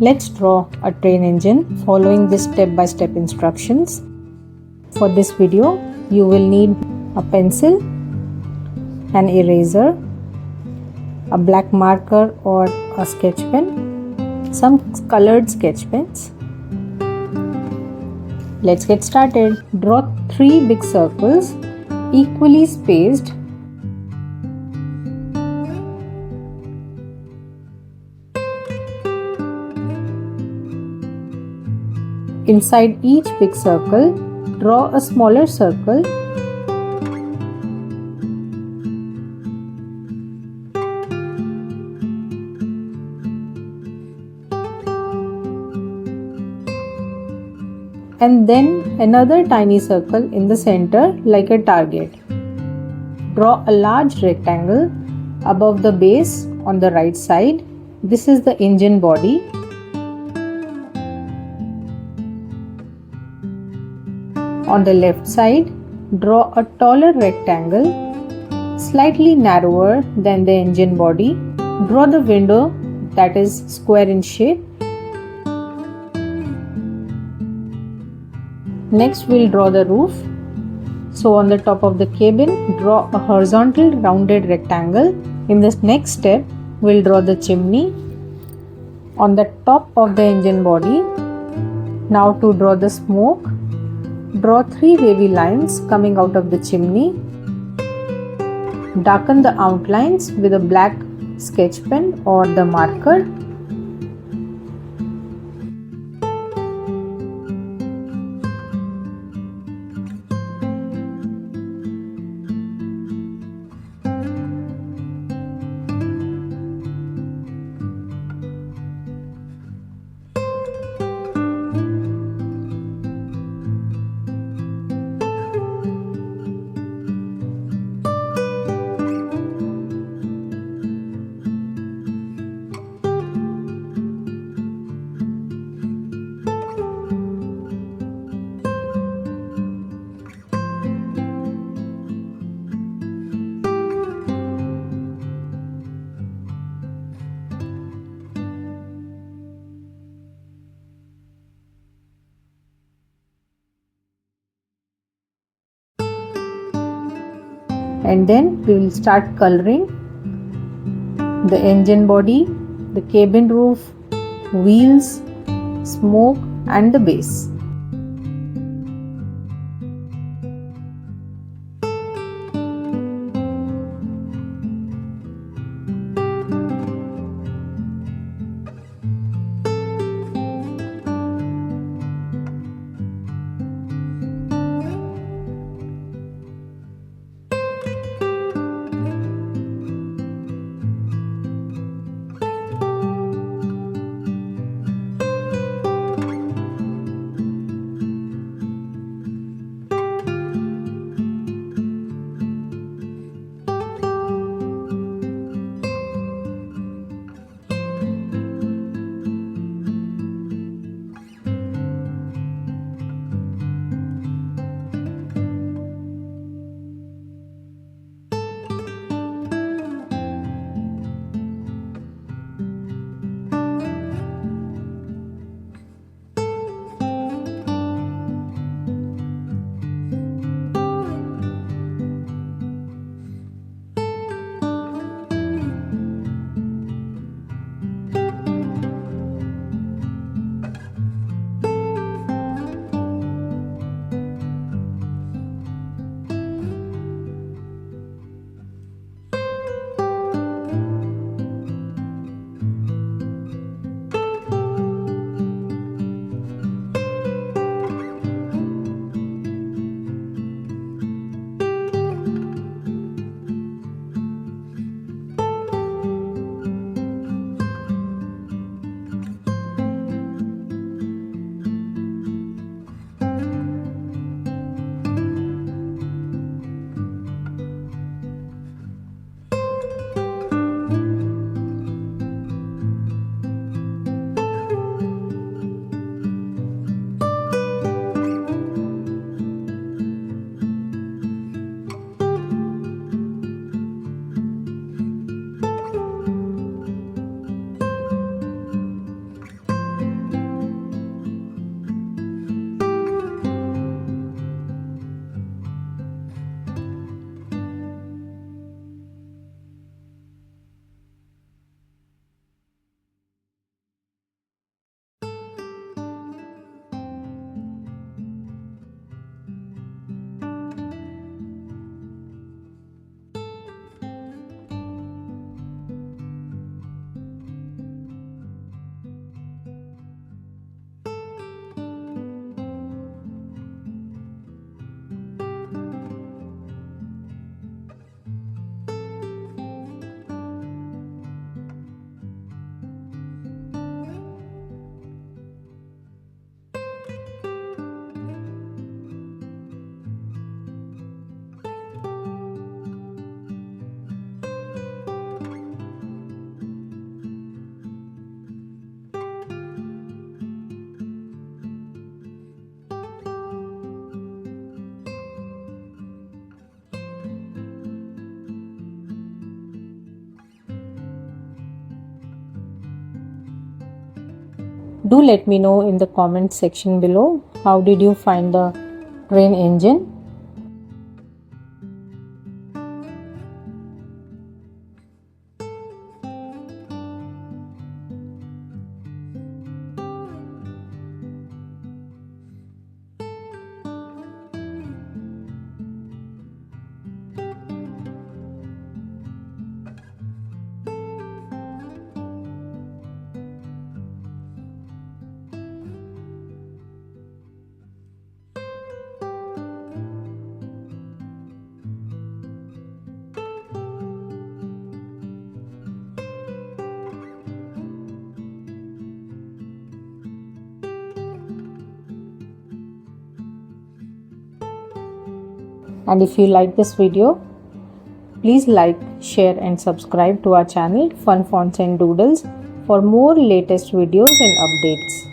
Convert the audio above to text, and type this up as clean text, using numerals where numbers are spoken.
Let's draw a train engine following this step-by-step instructions. For this video, you will need a pencil, an eraser, a black marker or a sketch pen, some colored sketch pens. Let's get started. Draw 3 big circles equally spaced. Inside each big circle, draw a smaller circle. And then another tiny circle in the center like a target. Draw a large rectangle above the base on the right side. This is the engine body. On the left side, draw a taller rectangle, slightly narrower than the engine body. Draw the window that is square in shape. Next, we'll draw the roof. So on the top of the cabin, draw a horizontal rounded rectangle. In this next step, we'll draw the chimney. On the top of the engine body, now to draw the smoke, draw 3 wavy lines coming out of the chimney. Darken the outlines with a black sketch pen or the marker. And then we will start coloring the engine body, the cabin roof, wheels, smoke and the base. Do let me know in the comment section below, how did you find the train engine? And if you like this video, please like, share and subscribe to our channel Fun Fonts and Doodles for more latest videos and updates.